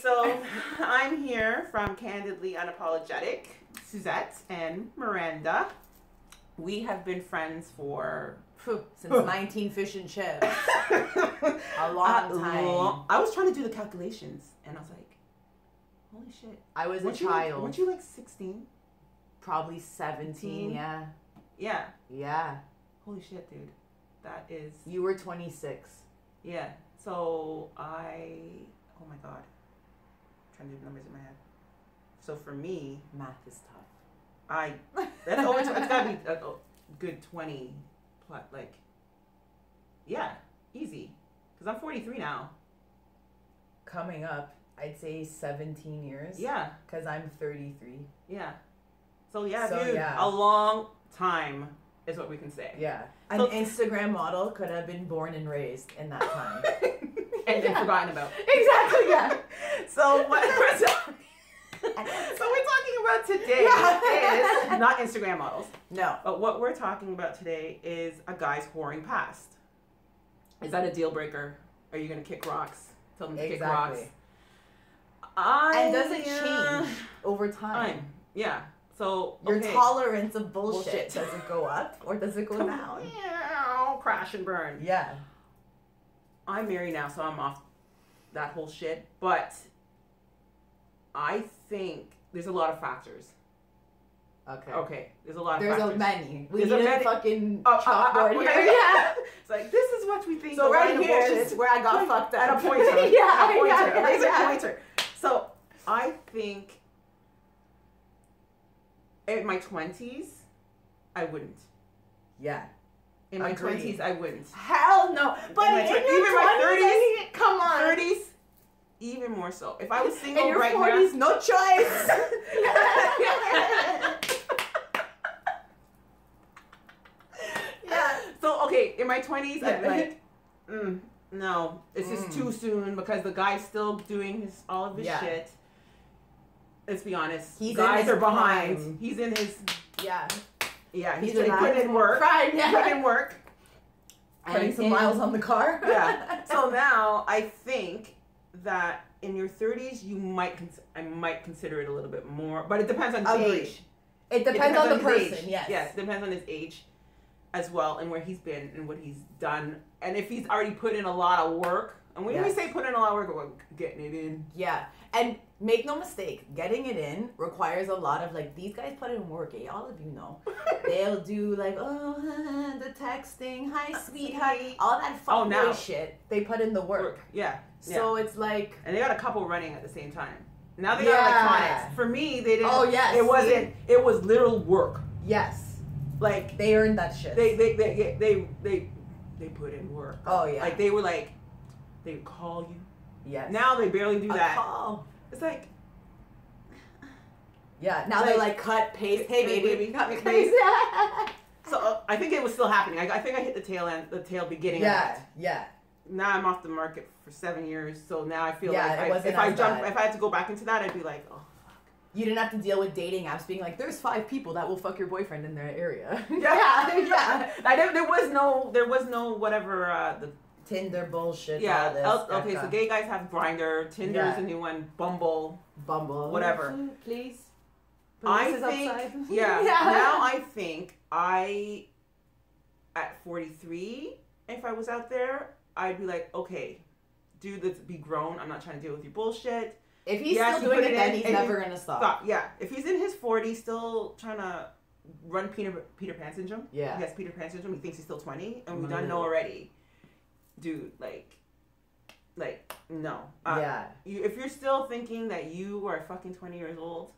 So I'm here from Candidly Unapologetic, Suzette and Miranda. We have been friends for since 19 fish and chips. A long time. I was trying to do the calculations and I was like, holy shit. I was a child. Weren't you like 16? Probably 17, yeah. Yeah. Yeah. Holy shit, dude. That is... You were 26. Yeah. So oh my God. I'm trying to do the numbers in my head. So for me... Math is tough. It's gotta be a good 20 plus, like... Yeah. Easy. Because I'm 43 now. Coming up, I'd say 17 years. Yeah. Because I'm 33. Yeah. So yeah, dude, a long time is what we can say. Yeah. An Instagram model could have been born and raised in that time. And then forgotten about. Exactly, yeah. So what we're talking about today is not Instagram models. No. But what we're talking about today is a guy's whoring past. Is that a deal breaker? Are you going to kick rocks? Tell them to kick rocks. And does it change over time? Yeah. So your tolerance of bullshit, does it go up or does it go down? Crash and burn. Yeah. I'm married now, so I'm off that whole shit. But I think there's a lot of factors. Okay. There's a lot of factors. There's many. We need a fucking chalkboard here. Yeah. It's like, this is what we think. So right here is where I got fucked up. At a pointer. A laser pointer. So I think in my 20s, I wouldn't. Yeah. In my 20s, I wouldn't. Hell no. But in your 20s, come on. 30s, even more so. If I was single right now. In your 40s, no choice. Yeah. So, okay, in my 20s, I'd be like, no, it's just too soon because the guy's still doing all of his shit. Let's be honest. Guys are behind. Prime. He's in his... Yeah. Yeah, he's putting in work. Putting in work. Putting some miles on the car. Yeah. So now I think that in your 30s, I might consider it a little bit more, but it depends on his age. It depends on the person. Yes. Yes, it depends on his age as well and where he's been and what he's done. And if he's already put in a lot of work, and when we say put in a lot of work, we're getting it in. Yeah. And make no mistake, getting it in requires a lot of, like, these guys put in work, all of you know. They'll do, like, the texting, hi, sweetheart, all that fuckboy shit. They put in the work. Yeah. So it's like... And they got a couple running at the same time. Now they got electronics. For me, they didn't... Oh, yes. It wasn't... It was literal work. Yes. Like... They earned that shit. They put in work. Oh, yeah. Like, they were like... They would call you. Yes. Now they barely do that. Call. It's like... Yeah, now they like cut, paste. Hey, baby, cut, paste. So I think it was still happening. I think I hit the tail beginning of that. Yeah. Now I'm off the market for 7 years, so now I feel like if I had to go back into that, I'd be like, oh. You didn't have to deal with dating apps being like, there's 5 people that will fuck your boyfriend in their area. Yeah. There was no whatever the Tinder bullshit. Yeah. All this, so gay guys have Grindr. Tinder's a new one. Bumble. Whatever. Please. I think. Now I think at 43, if I was out there, I'd be like, okay, dude, let's be grown. I'm not trying to deal with your bullshit. If he's still doing it, then he's never gonna stop. Yeah. If he's in his 40s, still trying to run Peter Pan syndrome. Yeah. He has Peter Pan syndrome. He thinks he's still 20, and we don't know already. Dude, like, no. If you're still thinking that you are fucking 20 years old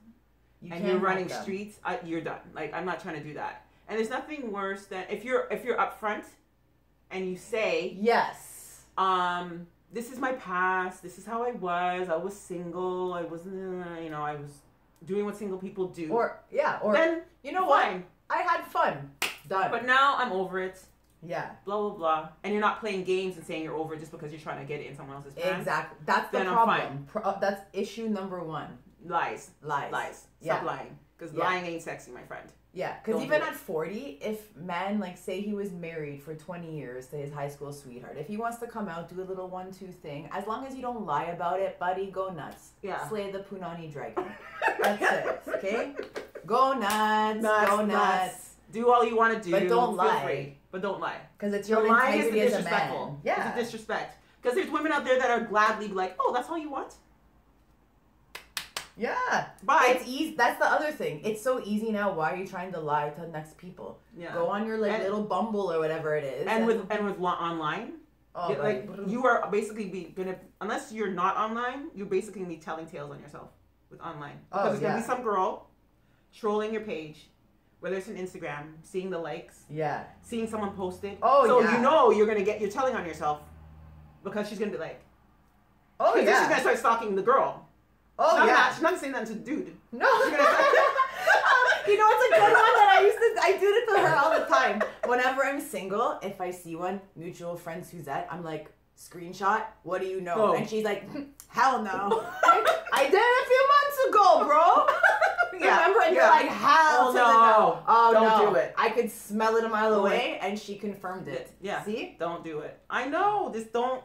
and you're running streets, you're done. Like, I'm not trying to do that. And there's nothing worse than if you're upfront and you say, yes, this is my past. This is how I was single. I wasn't, I was doing what single people do. Or then you know what? I had fun. Done. But now I'm over it. Yeah. Blah, blah, blah. And you're not playing games and saying you're over it just because you're trying to get it in someone else's pants. Exactly. That's the problem. That's issue number 1. Lies. Yeah. Stop lying. Because lying ain't sexy, my friend. Yeah, because even at 40, if man, like, say he was married for 20 years to his high school sweetheart, if he wants to come out, do a little 1-2 thing, as long as you don't lie about it, buddy, go nuts. Yeah. Slay the Punani dragon. That's it, okay? Go nuts, go nuts. Do all you want to do. But don't lie. But don't lie. Because it's your integrity as a man. Yeah. It's a disrespect. Because there's women out there that are gladly like, oh, that's all you want? Yeah. Bye. It's easy. That's the other thing. It's so easy now. Why are you trying to lie to next people? Yeah. Go on your little Bumble or whatever it is. And with online. Oh, like you are basically gonna, unless you're not online, you're basically gonna be telling tales on yourself with online. Because there's gonna be some girl trolling your page, whether it's on Instagram, seeing the likes, seeing someone post it. So you know you're telling on yourself because she's gonna be like, she's gonna start stalking the girl. She's not saying that to the dude. No. You know what's a good one that I do it to her all the time. Whenever I'm single, if I see one, mutual friend Suzette, I'm like, screenshot, what do you know? Oh. And she's like, hell no. I did it a few months ago, bro. Remember? And you're like, hell no. Oh, don't do it. I could smell it a mile away, and she confirmed it. Yeah. See? Don't do it. I know. Just don't.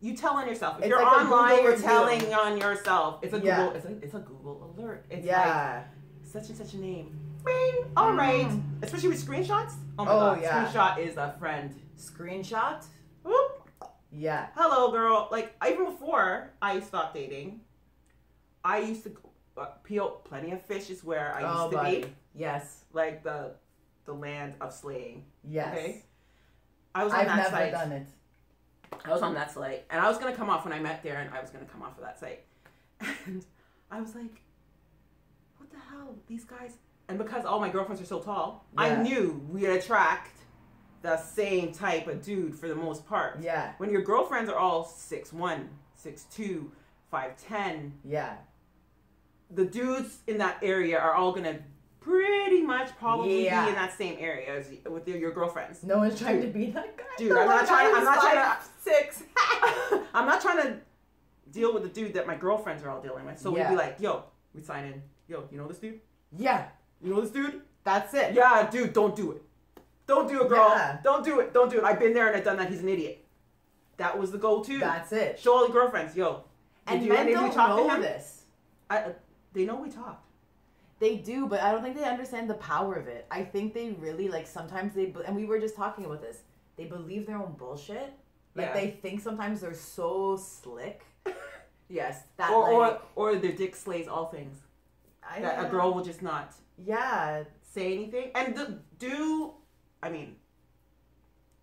You tell on yourself. If you're like online, you're telling on yourself. It's a Google. It's a Google alert. It's like such and such a name. Bing. All right. Especially with screenshots. Oh my god. Yeah. Screenshot is a friend. Screenshot. Whoop. Yeah. Hello, girl. Like even before I stopped dating, I used to peel plenty of fish. Is where I used to be. Yes. Like the land of slaying. Yes. Okay. I was on that site. I've never done it. I was on that site, and I was gonna come off when I met Darren. I was gonna come off of that site, and I was like, "What the hell, these guys?" And because all my girlfriends are so tall, I knew we'd attract the same type of dude for the most part. Yeah. When your girlfriends are all 6'1", 6'2", 5'10", the dudes in that area are all gonna pretty much probably be in that same area as with your girlfriends. No one's trying to be that guy. Dude, I'm not trying to deal with the dude that my girlfriends are all dealing with. So we'd be like, yo, we'd sign in. Yo, you know this dude? Yeah. You know this dude? That's it. Yeah, dude, don't do it. Don't do it, girl. Yeah. Don't do it. Don't do it. I've been there and I've done that. He's an idiot. That was the go-to. That's it. Show all the girlfriends, yo. And men don't know this. They know we talked. They do, but I don't think they understand the power of it. I think they really, like, sometimes and we were just talking about this, they believe their own bullshit. Like, they think sometimes they're so slick. Yes. That or their dick slays all things. That a girl will just not say anything. And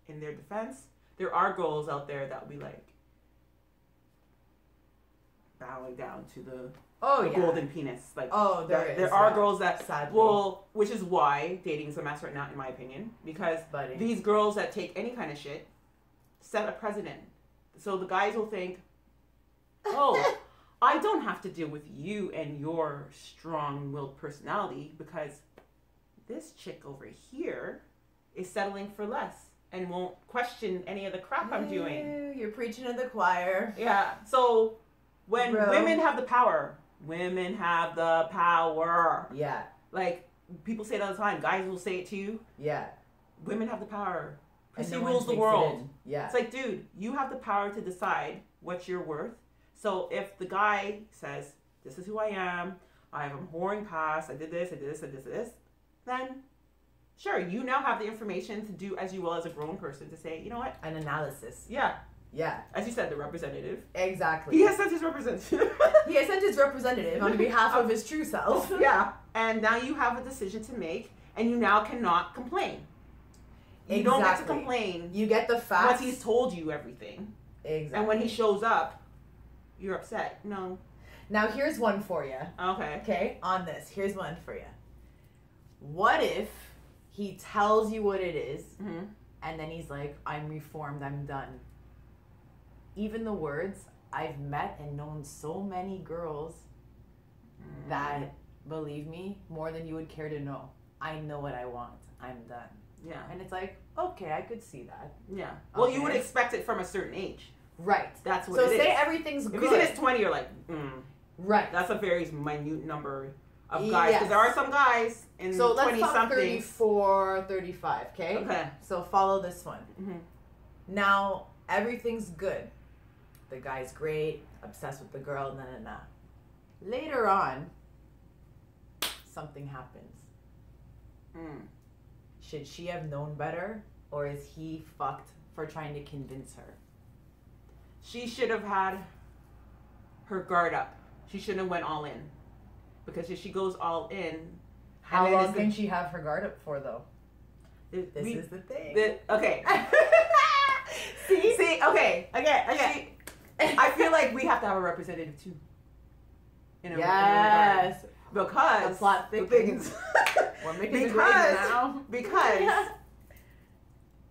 in their defense, there are girls out there that will be, like, bowing down to the golden penis. Like, there are girls that which is why dating is a mess right now, in my opinion, because these girls that take any kind of shit set a precedent. So the guys will think, oh, I don't have to deal with you and your strong-willed personality because this chick over here is settling for less and won't question any of the crap I'm doing. You're preaching to the choir. Yeah. So when women have the power. Women have the power. Yeah. Like, people say it all the time. Guys will say it to you. Yeah. Women have the power. Pussy rules the world. Yeah. It's like, dude, you have the power to decide what you're worth. So if the guy says, this is who I am, I'm whoring past, I did this, I did this, I did this, then sure, you now have the information to do as you will as a grown person to say, you know what? An analysis. Yeah. Yeah. As you said, the representative. Exactly. He has sent his representative. He has sent his representative on behalf of his true self. Yeah. And now you have a decision to make, and you now cannot complain. You don't get to complain. You get the facts. Once he's told you everything. Exactly. And when he shows up, you're upset. No. Now here's one for you. Okay. Okay, on this. Here's one for you. What if he tells you what it is, and then he's like, I'm reformed, I'm done. Even the words, I've met and known so many girls that, believe me, more than you would care to know. I know what I want. I'm done. Yeah. And it's like, okay, I could see that. Yeah. Well, you would expect it from a certain age. Right. That's what it is. So say everything's good. If he's in his 20, you're like, Right. That's a very minute number of guys. Because there are some guys in 20-something. So let's talk 34, 35, okay? Okay. So follow this one. Mm-hmm. Now, everything's good. The guy's great, obsessed with the girl, Later on, something happens. Should she have known better, or is he fucked for trying to convince her? She should have had her guard up. She shouldn't have went all in. Because if she goes all in... How long can she have her guard up for, though? This is the thing. Okay. See? Okay. I feel like we have to have a representative, too. Yes. Because... The plot thickens. We're making it now. Because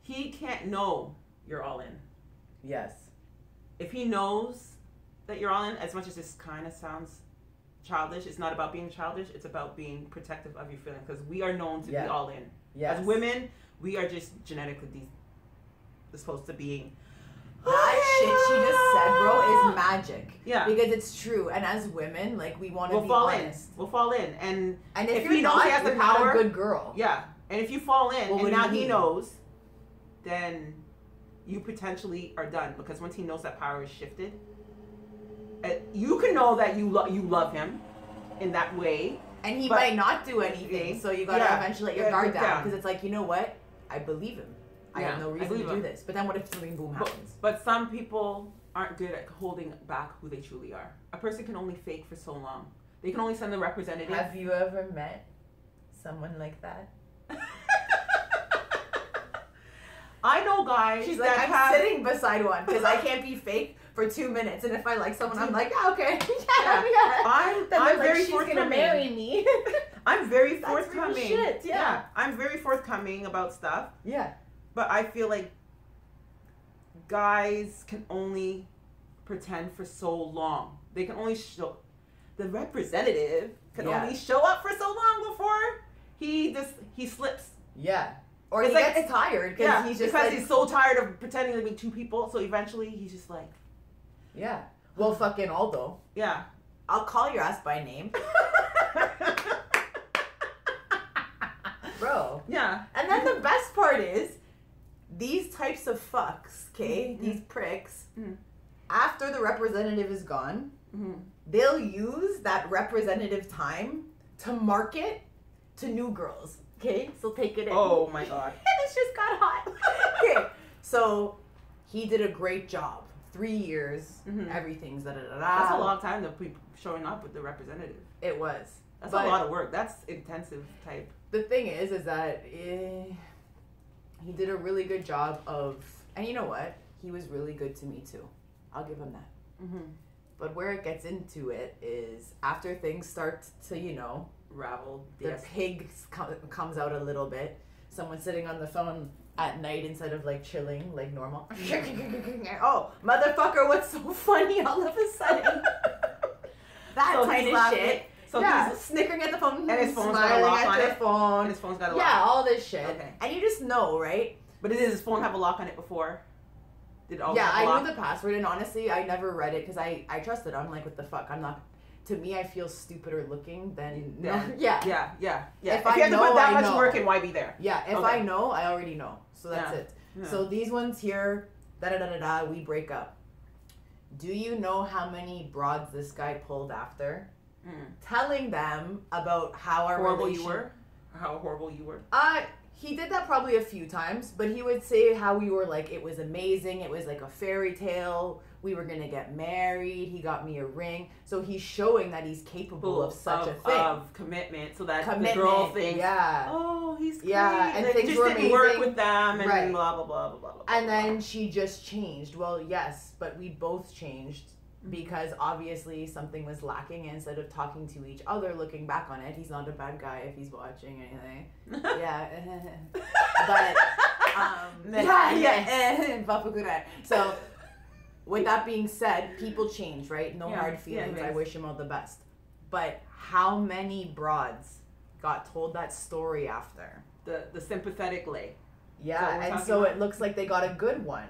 he can't know you're all in. Yes. If he knows that you're all in, as much as this kind of sounds childish, it's not about being childish, it's about being protective of your feelings, because we are known to be all in. Yes. As women, we are just genetically supposed to being... That shit she just said, bro, is magic. Yeah. Because it's true. And as women, like, we want to be honest. We'll fall in. And if he knows he has the power, not a good girl. Yeah. And if you fall in, and now he knows, then you potentially are done. Because once he knows that power is shifted, you can know that you love him in that way. And he might not do anything. So you got to eventually let your guard down. Because it's like, you know what? I believe him. I have no reason to do this. But then what if something boom happens? But some people aren't good at holding back who they truly are. A person can only fake for so long. They can only send the representative. Have you ever met someone like that? I know guys. She's like, I'm sitting beside one because I can't be fake for 2 minutes. And if I like someone, I'm like, yeah, okay. I'm very she's going to marry me. I'm very forthcoming. That's real shit, yeah. I'm very forthcoming about stuff. Yeah. But I feel like guys can only pretend for so long. They can only show... The representative can only show up for so long before he slips. Yeah. Or he gets tired because he's just he's so tired of pretending to be two people. So eventually he's just like... Yeah. Well, fucking Aldo. Yeah. I'll call your ass by name. Bro. Yeah. And then the best part is... These types of fucks, okay, these pricks, after the representative is gone, they'll use that representative time to market to new girls, okay? So take it in. Oh my God. And it's just got hot. Okay, so he did a great job. 3 years, everything's da-da-da-da. That's a long time to be showing up with the representative. It was. That's a lot of work. That's intensive type. The thing is that... he did a really good job of, and you know what? He was really good to me too. I'll give him that. But where it gets into it is after things start to, ravel. The pig comes out a little bit. Someone's sitting on the phone at night instead of like chilling like normal. Oh, motherfucker, what's so funny all of a sudden? That kind of shit. So he's snickering at the phone, and his phone's smiling got a lock at on your it. phone. And his phone's got a lock. Yeah, all this shit. Okay. And you just know, right? But did his phone have a lock on it before? Did it always have a I lock? knew the password, and honestly, I never read it because I trusted. I'm like, what the fuck? I'm not. To me, I feel stupider looking than Yeah. If If you have to know, put that I much know. work in, why be there? Yeah, if I know, I already know. So that's it. Yeah. So these ones here, we break up. Do you know how many broads this guy pulled after? Telling them about how our horrible relationship... you were? How horrible you were? He did that probably a few times, but he would say how we were like, it was amazing, it was like a fairy tale, we were gonna get married, he got me a ring. So he's showing that he's capable of such a thing. Of commitment, so that the girl thinks, oh, he's great. Yeah, and things just were didn't amazing. work with them, and blah, blah, blah, blah, blah, blah. And then she just changed. Well, yes, but we both changed. Because obviously something was lacking, and instead of talking to each other, looking back on it, he's not a bad guy if he's watching anything. But so with that being said, people change, right? No hard feelings. I wish him all the best. But how many broads got told that story after? The sympathetic lay. Yeah, and so it looks like they got a good one.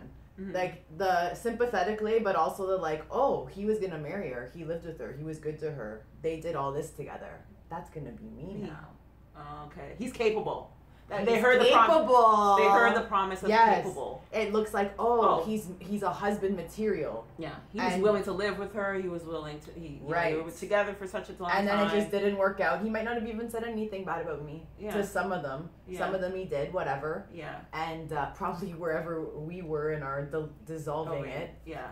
Like the sympathetically, but also the like, oh, he was gonna marry her, he lived with her, he was good to her, they did all this together. that's gonna be me now. Okay, he's capable. They heard capable. They heard the promise of capable. It looks like he's a husband material. Yeah, he was willing to live with her. He was willing to. They were together for such a long time. And then it just didn't work out. He might not have even said anything bad about me to some of them. Yeah. Some of them he did, whatever. Yeah. And probably wherever we were in our dissolving it. Yeah.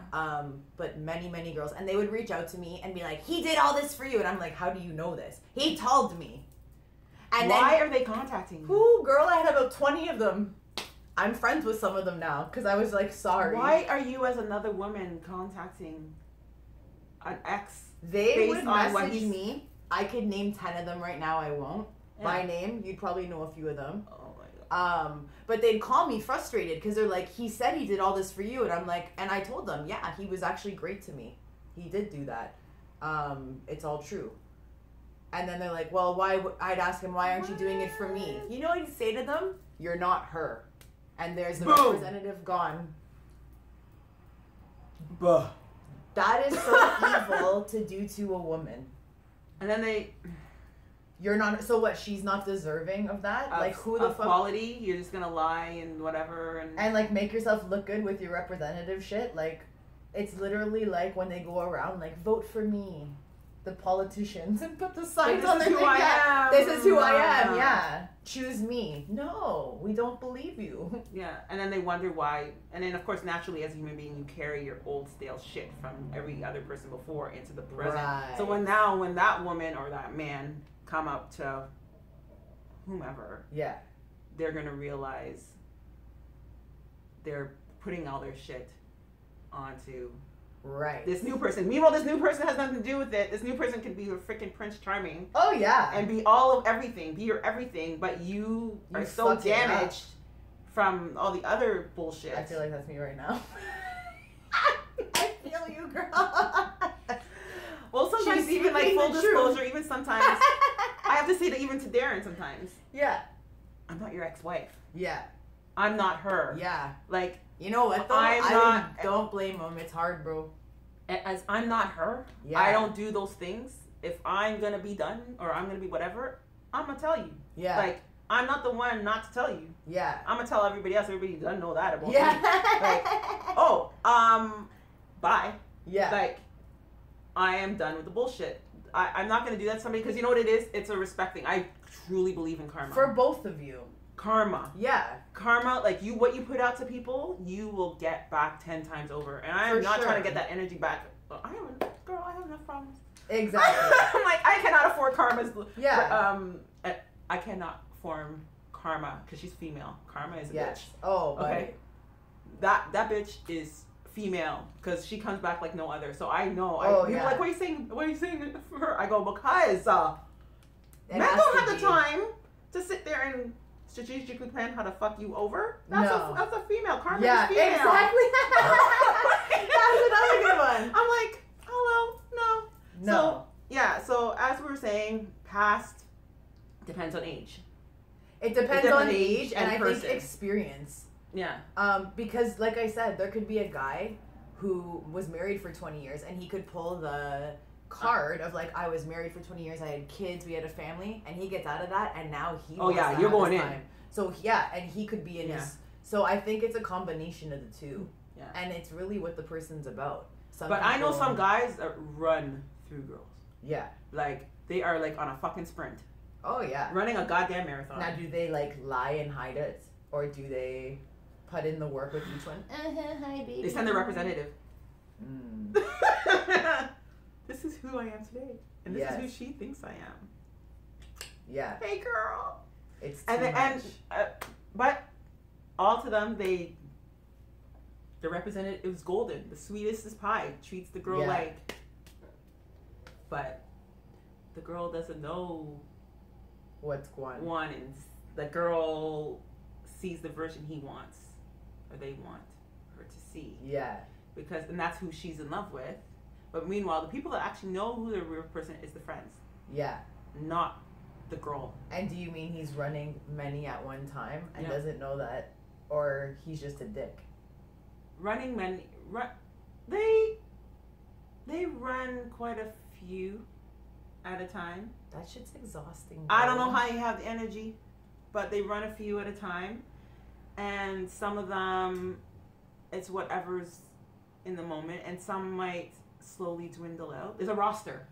But many girls, and they would reach out to me and be like, "He did all this for you," and I'm like, "How do you know this? He told me." And why are they contacting you? Who, girl? I had about 20 of them. I'm friends with some of them now because I was like, sorry. Why are you, as another woman, contacting an ex? They would message me. I could name 10 of them right now. I won't. Yeah. By name, you'd probably know a few of them. Oh my god. But they'd call me frustrated because they're like, he said he did all this for you, and I'm like, and I told them, yeah, he was actually great to me. He did do that. It's all true. And then they're like, well, why? I'd ask him, why aren't you doing it for me? You know what I'd say to them? You're not her. And there's the representative gone. Buh. That is so evil to do to a woman. And then you're not, so what, she's not deserving of that? Like, who the fuck? Quality, you're just gonna lie and whatever. And like, make yourself look good with your representative shit. Like, it's literally like when they go around, like, vote for me. The politicians and put the signs on their thing. This is who I am. Yeah, choose me. No, we don't believe you. Yeah, and then they wonder why. And then, of course, naturally, as a human being, you carry your old stale shit from every other person before into the present. Right. So when that woman or that man come up to whomever, they're gonna realize they're putting all their shit onto. Right. This new person. Meanwhile, this new person has nothing to do with it. This new person could be your freaking Prince Charming. Oh, yeah. And be all of everything. Be your everything. But you are so damaged from all the other bullshit. I feel like that's me right now. I feel you, girl. Well, sometimes she's even like full disclosure, even sometimes. I have to say that even to Darren sometimes. Yeah. I'm not your ex-wife. Yeah. I'm not her. Yeah. Like. You know what, though? Don't blame him. It's hard, bro. As I'm not her, I don't do those things. If I'm going to be done or I'm going to be whatever, I'm going to tell you. Yeah. Like, I'm not the one not to tell you. Yeah. I'm going to tell everybody else. Everybody doesn't know that about me. Like, bye. Yeah. Like, I am done with the bullshit. I'm not going to do that to somebody because you know what it is? It's a respect thing. I truly believe in karma. For both of you. Karma. Yeah. Karma, like what you put out to people, you will get back 10 times over. And I am not trying to get that energy back. I have enough problems. Exactly. I'm like, I cannot afford karma's. Yeah. I cannot form karma because she's female. Karma is a bitch. Oh, buddy. Okay. That bitch is female because she comes back like no other. So I know. People are like, what are you saying? What are you saying for her? I go, because men don't have the time to sit there and strategically plan how to fuck you over. That's a female. Karma is female. Exactly. That's another good one. I'm like, hello, no. So as we were saying, past depends on age. It depends on age and I think experience. Yeah. Because like I said, there could be a guy who was married for 20 years and he could pull the card of like, I was married for 20 years, I had kids, we had a family, and he gets out of that and now he you're going in. So and he could be in his, so I think it's a combination of the two. Yeah. And it's really what the person's about. But I know some guys that run through girls. Yeah. Like they are like on a fucking sprint. Oh yeah. Running a goddamn marathon. Now do they like lie and hide it? Or do they put in the work with each one? Hi baby. They send their representative. This is who I am today. And this is who she thinks I am. Yeah. Hey girl. It's too much. But all to them, the representative, it was golden. The sweetest is pie. Treats the girl like. But the girl doesn't know what's going on. And the girl sees the version he wants. Or they want her to see. Yeah. And that's who she's in love with. But meanwhile, the people that actually know who the real person is the friends. Yeah. Not the girl. And do you mean he's running many at one time and doesn't know that? Or he's just a dick? Running many... They run quite a few at a time. That shit's exhausting. Bro. I don't know how you have the energy, but they run a few at a time. And some of them, it's whatever's in the moment. And some might slowly dwindle out. There's a roster.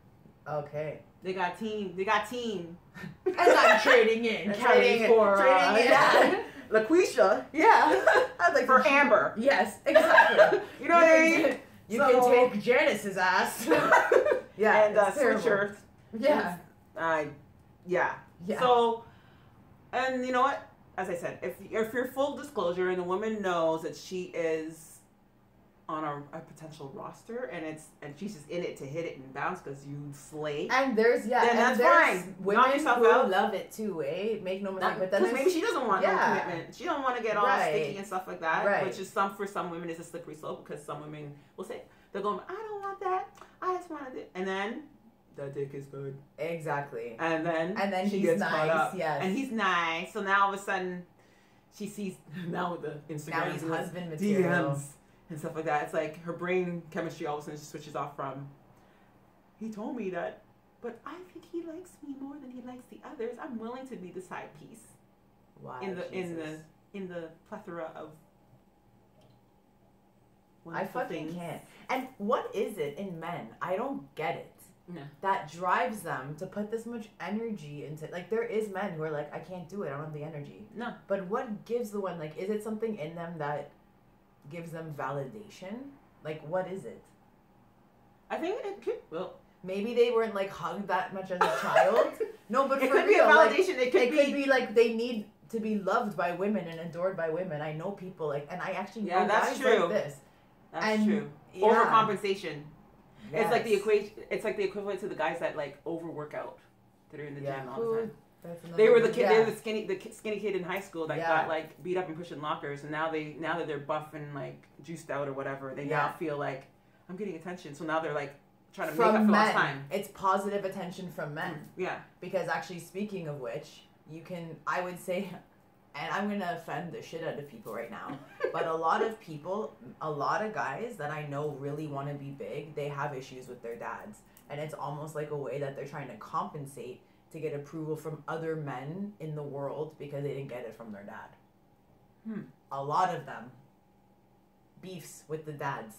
Okay. They got team. And I'm trading in. Trading in. Yeah. LaQuisha. Yeah. I'd like for Amber. Yes, exactly. You know what I mean? You can take Janice's ass. Yeah. And Sweatshirt. Yeah. Yeah. So, and you know what? As I said, if you're full disclosure and the woman knows that she is on a potential roster and she's just in it to hit it and bounce because you slay. And there's then that's fine. Women who love it too, eh? Make no mistake. But then maybe she doesn't want no commitment. She don't want to get all sticky and stuff like that. Right. Which is for some women is a slippery slope because some women will say they're going, I don't want that. I just want it. And then that dick is good. Exactly. And then she he's gets nice. caught up. Yes. And he's nice. So now all of a sudden she sees now with the Instagram. Now he's husband material. DMs. And stuff like that. It's like her brain chemistry all of a sudden switches off from, he told me that, but I think he likes me more than he likes the others. I'm willing to be the side piece. Wow. In the plethora of I fucking can't. And what is it in men? I don't get it. No. That drives them to put this much energy into, like, there is men who are like, I can't do it. I don't have the energy. No. But what gives the one, like, is it something in them that gives them validation? Like, what is it? I think it could. Well, maybe they weren't like hugged that much as a child. No, but it for could real, be a validation. Like, it could be like they need to be loved by women and adored by women. I know people like, and I actually know guys like this. That's true. Yeah. Overcompensation. Yes. It's like the equation. It's like the equivalent to the guys that like overwork out, that are in the gym all the time. They were the kid. They were the skinny kid in high school that got like beat up and pushed in lockers, and now that they're buff and like juiced out or whatever, they now feel like I'm getting attention. So now they're like trying to make up for lost time. It's positive attention from men. Yeah. Because actually, speaking of which, I would say, and I'm gonna offend the shit out of people right now, but a lot of guys that I know really want to be big, they have issues with their dads, and it's almost like a way that they're trying to compensate to get approval from other men in the world because they didn't get it from their dad. A lot of them beefs with the dads.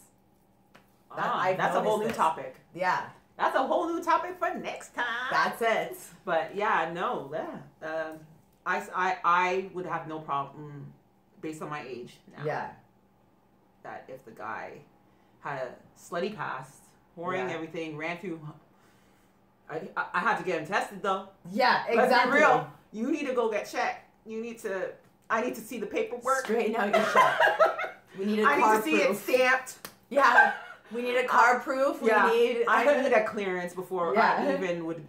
That's a whole new topic. Yeah. That's a whole new topic for next time. That's it. But I would have no problem based on my age now. Yeah. That if the guy had a slutty past, whoring everything, ran through. I had to get him tested though. Yeah, exactly. Let's be real. You need to go get checked. I need to see the paperwork. Straighten out your shit. We need a car I need to see proof. it stamped. Yeah. We need a car proof. I need a clearance before I even would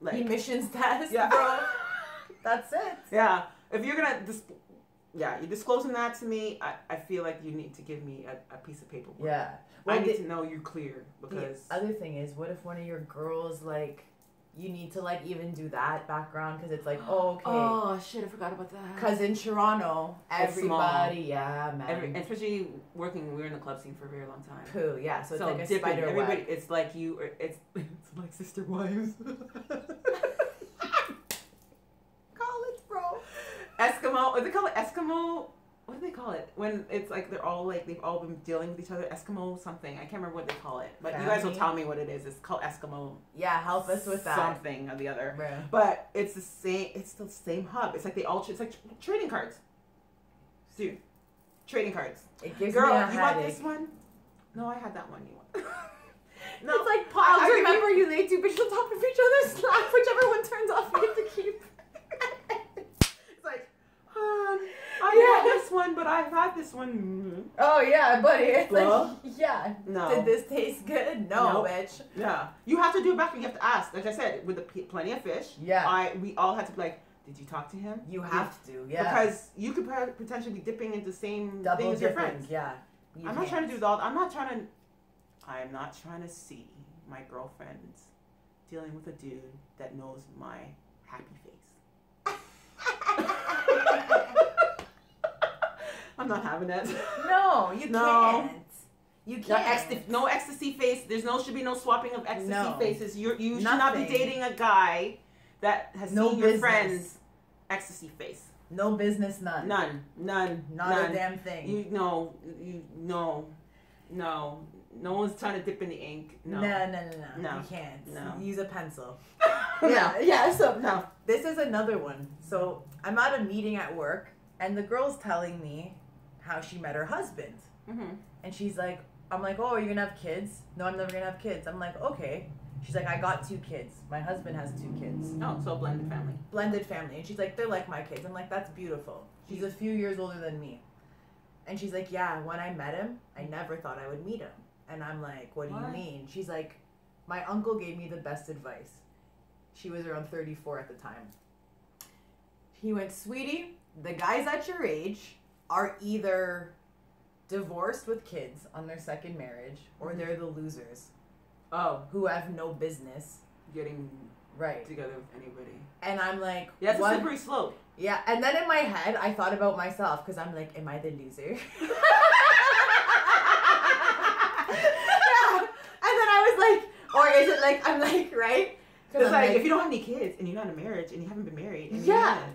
like emissions test, bro. That's it. Yeah. If you're gonna you're disclosing that to me, I feel like you need to give me a piece of paperwork. Yeah. Well, I need to know you're clear because the other thing is, what if one of your girls like you need to like even do that background because it's like oh shit, I forgot about that. Because in Toronto, everybody man, especially working, we were in the club scene for a very long time. So it's like a spider everybody, web. it's like it's like sister wives. Eskimo, what do they call it? Eskimo, what do they call it? When it's like they've all been dealing with each other. Eskimo something. I can't remember what they call it. But you guys will tell me what it is. It's called Eskimo. Yeah, help us with that. Something or the other. Yeah. But it's the same hub. It's like it's like trading cards. Dude, trading cards. It gives Girl, me a you headache. want this one? No, I had that one. You want? No, it's like piles. Remember, you lay two bitches on top of each other, slap whichever one turns off. You get to keep. I had this one, but I've had this one. Oh yeah, buddy. It's like, no. Did this taste good? No, bitch. Yeah. You have to do it back and you have to ask. Like I said, with plenty of fish. Yeah. We all had to be like, did you talk to him? You have to, yeah. Because you could potentially be dipping into the same thing as your friends. Yeah. I'm not trying to do that. I'm not trying to see my girlfriends dealing with a dude that knows my happy face. I'm not having it. No, you can't. You can't. No ecstasy face. Should be no swapping of ecstasy faces. You should not be dating a guy that has seen your friend's ecstasy face. No business, none. None. Not a damn thing. No one's trying to dip in the ink. No. You can't. No. Use a pencil. So no. This is another one. So I'm at a meeting at work, and the girl's telling me how she met her husband. Mm-hmm. And she's like, I'm like, oh, are you gonna have kids? No, I'm never gonna have kids. I'm like, okay. She's like, I got 2 kids. My husband has 2 kids. Oh, so a blended family. Blended family. And she's like, they're like my kids. I'm like, that's beautiful. She's a few years older than me. And she's like, yeah, when I met him, I never thought I would meet him. And I'm like, what do you mean? She's like, my uncle gave me the best advice. She was around 34 at the time. He went, sweetie, the guys at your age are either divorced with kids on their second marriage, or they're the losers. Oh. Who have no business getting together with anybody. And I'm like, yeah, it's a slippery slope. Yeah, and then in my head, I thought about myself, because I'm like, am I the loser? And then I was like, or is it like, I'm like, right? It's like, if you don't have any kids, and you're not in marriage, and you haven't been married, and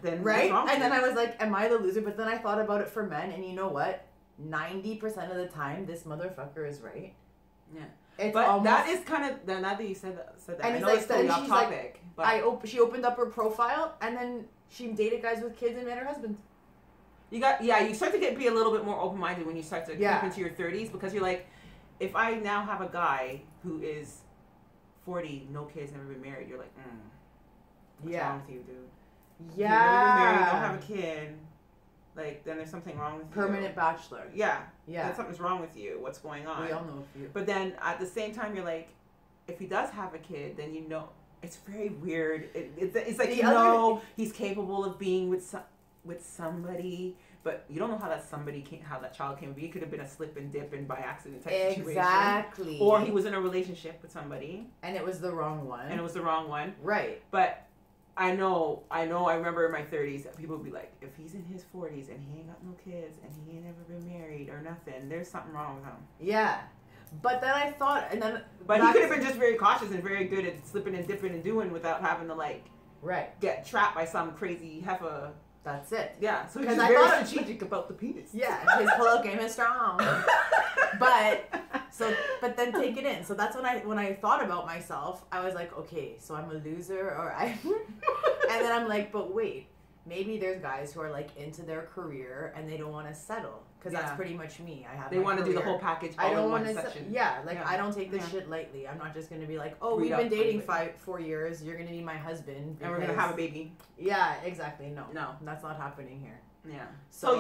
then right? What's wrong with and then you? I was like, am I the loser? But then I thought about it for men, and you know what? 90% of the time, this motherfucker is right. Yeah. It's but almost, that is kind of, now that you said that, and I know it's totally off topic. Like, but she opened up her profile, and then she dated guys with kids and met her husband. You start to be a little bit more open-minded when you start to creep into your 30s, because you're like, if I now have a guy who is 40, no kids, never been married, you're like, what's wrong with you, dude? Yeah. You've never been married, don't have a kid. Like, then there's something wrong with you. Permanent bachelor. Yeah. Then something's wrong with you. What's going on? We all know a few. But then at the same time, you're like, if he does have a kid, then you know, it's very weird. It's like, he's capable of being with somebody, but you don't know how that child came to be. It could have been a slip and dip and by accident type situation. Exactly. Or he was in a relationship with somebody. And it was the wrong one. Right. But I know, I remember in my 30s, people would be like, if he's in his 40s and he ain't got no kids and he ain't never been married or nothing, there's something wrong with him. Yeah. But then I thought, But he could have been just very cautious and very good at slipping and dipping and doing without having to, like, get trapped by some crazy heifer. That's it. Yeah, so he's very strategic about the penis. Yeah, his pull-up game is strong. But then take it in. So that's when I thought about myself, I was like, okay, so I'm a loser, and then I'm like, but wait, maybe there's guys who are like into their career and they don't want to settle, because that's pretty much me. They want to do the whole package. I don't want to. I don't take this shit lightly. I'm not just gonna be like, oh, we've been dating 4 years. You're gonna be my husband, and we're gonna have a baby. Yeah, exactly. No, that's not happening here. Yeah. So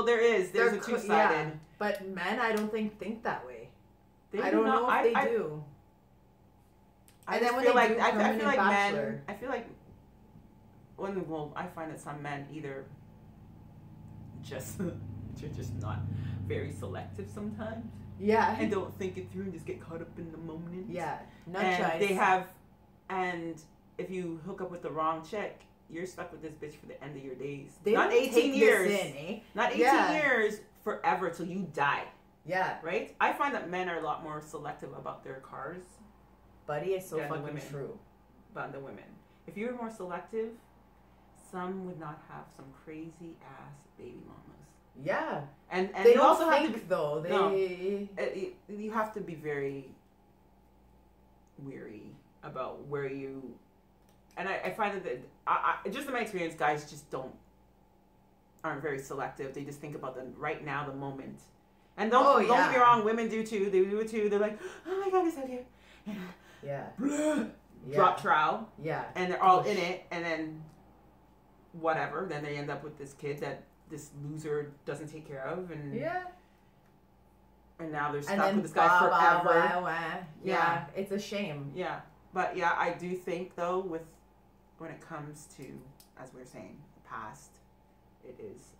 there's a two-sided. Yeah. But men, I don't think that way. I don't know if they do. I feel like men. I feel like I find that some men either they're just not very selective sometimes. Yeah. And don't think it through and just get caught up in the moment. Yeah. And if you hook up with the wrong chick, you're stuck with this bitch for the end of your days. Not 18 years. Not 18 years, forever till you die. Yeah. Right? I find that men are a lot more selective about their cars. Buddy, it's so fucking true. Than the women. If you were more selective, some would not have some crazy ass baby mamas. Yeah. And they you also think, have to be, though. You have to be very weary about where you. And I find that just in my experience, guys just aren't very selective. They just think about the right now, the moment. And don't get me wrong, women do too. They do it too. They're like, oh my God, he's so cute. Yeah. Drop trowel. Yeah. And they're all in it, and then whatever. Then they end up with this kid that this loser doesn't take care of, and and now they're stuck with this guy forever. Yeah, it's a shame. Yeah, but I do think though, when it comes to, as we were saying, the past, it is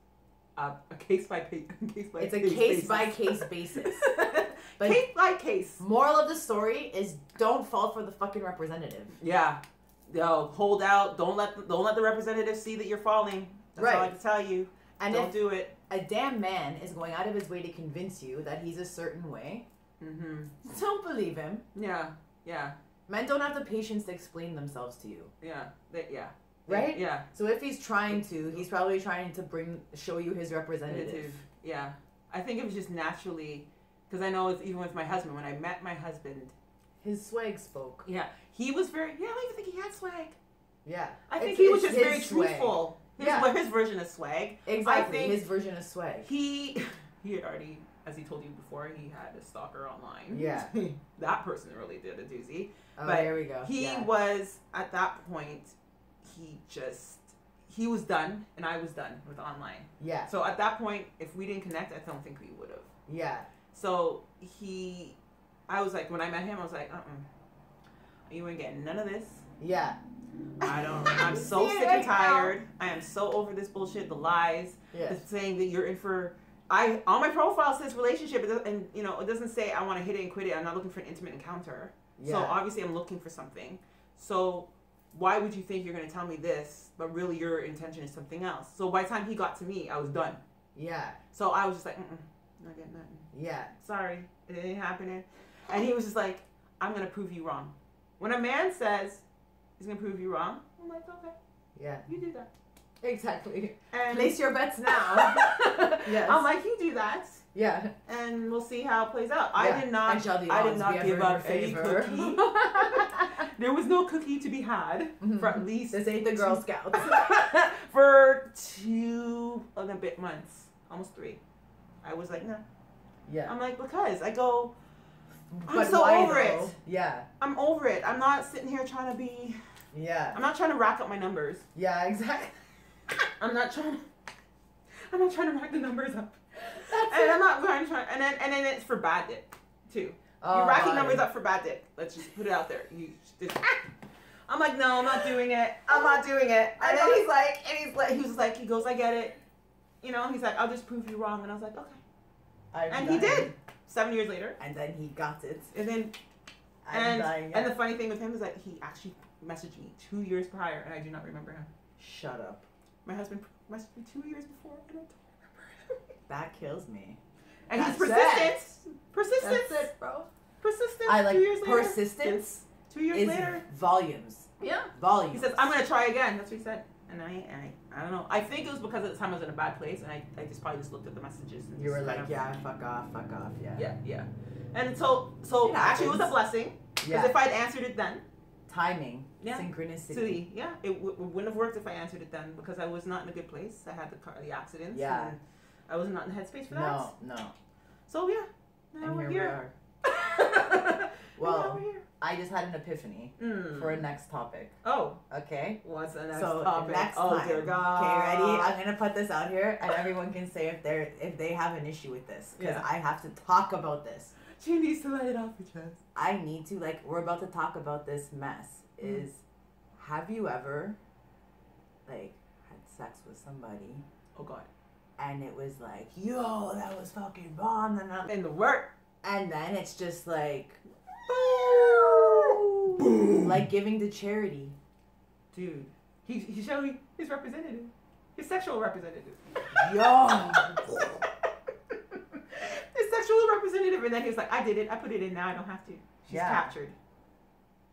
a case by case basis. But case by case. Moral of the story is don't fall for the fucking representative. Yeah. Hold out. Don't let the representative see that you're falling. That's all I can tell you. And don't do it. A damn man is going out of his way to convince you that he's a certain way, Mm-hmm. Don't believe him. Yeah. Yeah. Men don't have the patience to explain themselves to you. Yeah. Yeah. Right? Yeah. So if he's trying to, he's probably trying to show you his representative. Yeah. I think it was just naturally, because I know even with my husband, when I met my husband, his swag spoke. Yeah. He was very, I don't even think he had swag. Yeah. I think he was just very truthful. His version of swag. Exactly. His version of swag. He had already, as he told you before, he had a stalker online. Yeah. That person really did a doozy. Oh, but there we go. He was, at that point, he was done, and I was done with online. Yeah. So at that point, if we didn't connect, I don't think we would have. Yeah. So I was like, when I met him, I was like, you ain't getting none of this. Yeah. I'm so sick and tired. I am so over this bullshit, the lies, the saying that you're in for, on my profile says relationship, and it doesn't say I want to hit it and quit it. I'm not looking for an intimate encounter. Yeah. So obviously I'm looking for something. So why would you think you're going to tell me this, but really your intention is something else? So by the time he got to me, I was done. Yeah. So I was just like, not getting nothing. Yeah. Sorry, it ain't happening. And he was just like, I'm going to prove you wrong. When a man says he's going to prove you wrong, I'm like, okay. Yeah. You do that. Exactly. And place your bets now. Yes. I'm like, you do that. Yeah. And we'll see how it plays out. Yeah. I did not give up any cookie. There was no cookie to be had for at least... This ain't the Girl Scouts. For 2 and a bit months. Almost 3. I was like, no. Yeah. I'm like, because I go... I'm but so over though? it. Yeah. I'm over it. I'm not sitting here trying to be... Yeah. I'm not trying to rack up my numbers. Yeah, exactly. I'm not trying to rack the numbers up. I'm not trying to and then it's for bad dick too. You're racking numbers up for bad dick. Let's just put it out there. I'm like, no, I'm not doing it. I'm not doing it. And then he goes, I get it. He's like, I'll just prove you wrong. And I was like, okay. And he did. 7 years later. And then he got it. And then and the funny thing with him is that he actually messaged me 2 years prior, and I do not remember him. Shut up. My husband messaged me 2 years before, and I don't remember him. That kills me. And he's persistent. Persistence. That's it, bro. Persistence. I like 2 years later. persistence. 2 years later. Volumes. Yeah. Volumes. He says, I'm going to try again. That's what he said. And I don't know. I think it was because at the time I was in a bad place, and I just probably just looked at the messages. And you were like, yeah, fuck off, yeah. Yeah. And so actually it was a blessing. Because if I'd answered it then. Timing. Yeah. Synchronicity. Yeah. It wouldn't have worked if I answered it then, because I was not in a good place. I had the accidents. Yeah. And I was not in the headspace for that. No. So yeah. Now and we're here. Well, I just had an epiphany for a next topic. Oh. Okay. What's the next topic? Next time. Dear God. Okay, ready? I'm gonna put this out here, and everyone can say if they have an issue with this, because I have to talk about this. She needs to let it off her chest. I need to, we're about to talk about this mess. Have you ever, had sex with somebody? Oh, God. And it was like, yo, that was fucking bomb. And the work. And then it's just like, boom. Like giving to charity. Dude, he showed me his representative. His sexual representative. Yo. His sexual representative, and then he was like, I did it. I put it in now. I don't have to. She's captured.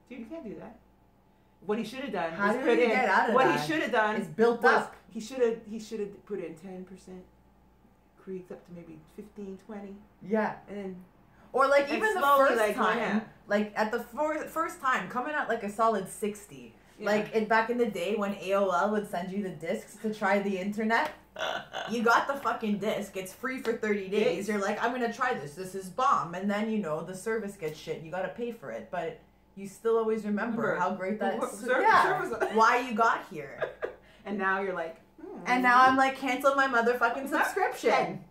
Dude, you can't do that. What he should have done is put in. Get out of what that? He should have done is built up. He should have put in 10%, creeped up to maybe 15, 20. Yeah. And or even the slowly, first time, at the first time, coming out a solid 60. Yeah. Back in the day when AOL would send you the discs to try the internet. You got the fucking disc. It's free for 30 days. You're like, I'm going to try this. This is bomb. And then, the service gets shit. You got to pay for it. But you still always remember how great that is. Why you got here. And now you're like, And now I'm like, cancel my motherfucking subscription.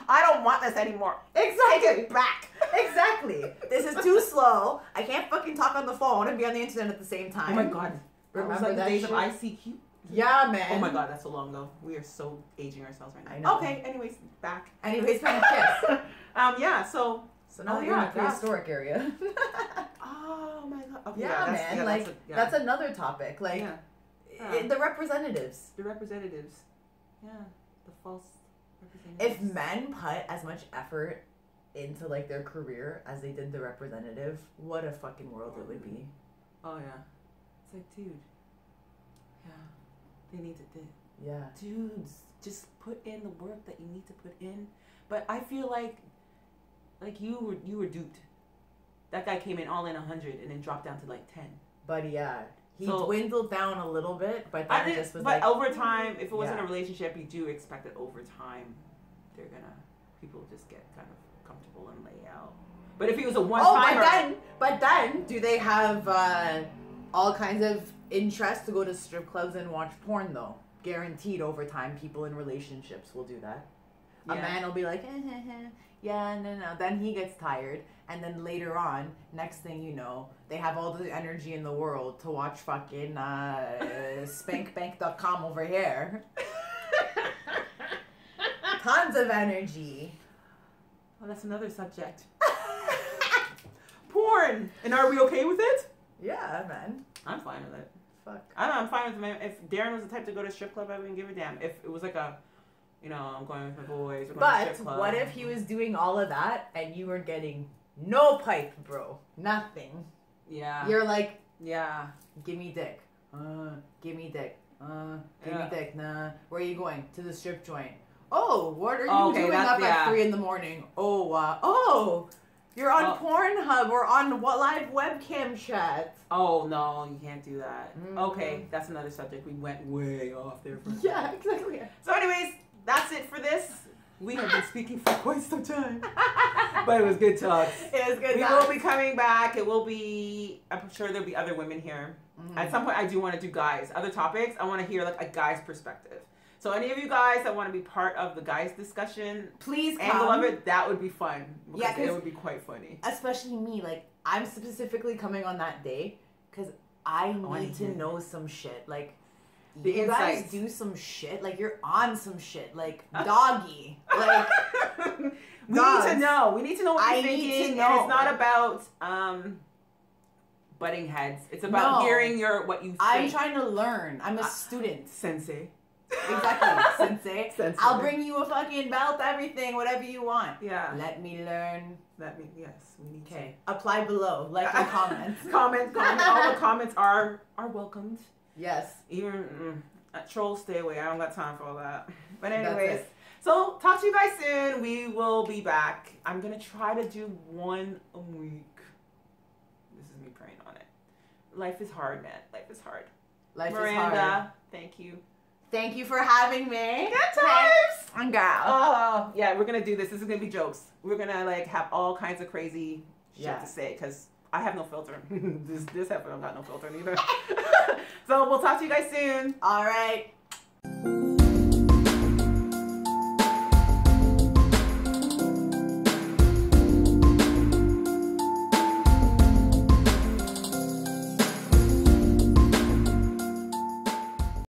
I don't want this anymore. Exactly. Take it back. Exactly. This is too slow. I can't fucking talk on the phone and be on the internet at the same time. Oh my God. Remember the days of ICQ? Yeah, man. Oh my God, that's so long ago. We are so aging ourselves right now. I know. Okay, anyways, back. Kiss. Yeah, so now we're in a prehistoric area. Oh my God. Okay, yeah, man. That's another topic. The representatives. The representatives. Yeah. The false representatives. If men put as much effort into like their career as they did the representative, what a fucking world it would be. Oh yeah, it's like, dude, yeah, they need to do. Yeah, dudes, just put in the work that you need to put in. But I feel like you were duped. That guy came in all in 100 and then dropped down to like 10. But yeah, he dwindled down a little bit, but then it just was but over time, if it wasn't a relationship, you do expect that over time, people just get kind of comfortable and lay out. But if he was a one-timer... but then, do they have all kinds of interest to go to strip clubs and watch porn though? Guaranteed over time, people in relationships will do that. Yeah. A man will be like, yeah, no. Then he gets tired. And then later on, next thing you know, they have all the energy in the world to watch fucking spankbank.com over here. Tons of energy. Oh, that's another subject. Porn! And are we okay with it? Yeah, man. I'm fine with it. Fuck. I'm fine with it. If Darren was the type to go to a strip club, I wouldn't give a damn. If it was like a, I'm going with my boys, we're going to a strip club. What if he was doing all of that and you were getting no pipe, bro? Nothing. Yeah. You're like, yeah, give me dick. Give me dick. Give me dick. Nah. Where are you going? To the strip joint. Oh, what are you doing up at 3 a.m? Oh, you're on Pornhub or on live webcam chat. Oh, no, you can't do that. Okay, that's another subject. We went way off there. Yeah, exactly. So anyways, that's it for this. We have been speaking for quite some time. But it was good talks. It was good talks. We will be coming back. It will be, I'm sure there'll be other women here. At some point, I do want to do guys. Other topics, I want to hear like a guy's perspective. So any of you guys that want to be part of the guys discussion, please come. Angle of it, that would be fun. Yeah, it would be quite funny. Especially me, like I'm specifically coming on that day because I need to know some shit. Like you guys do some shit. Like you're on some shit. Like doggy. Like we need to know. We need to know what you're thinking. And it's not about butting heads. It's about hearing what you think. I'm trying to learn. I'm a student. Sensei. Exactly, sensei. I'll bring you a fucking belt, everything, whatever you want. Yeah. Let me learn. Yes, we need to. Okay. Apply below, like and comments. Comment. All the comments are welcomed. Yes. Even trolls, stay away. I don't got time for all that. But anyways, so talk to you guys soon. We will be back. I'm gonna try to do one a week. This is me praying on it. Life is hard, man. Life is hard. Miranda, thank you. Thank you for having me. Good times. And girl. Oh, yeah, we're going to do this. This is going to be jokes. We're going to like have all kinds of crazy shit to say because I have no filter. this episode, I don't got no filter either. So we'll talk to you guys soon. All right.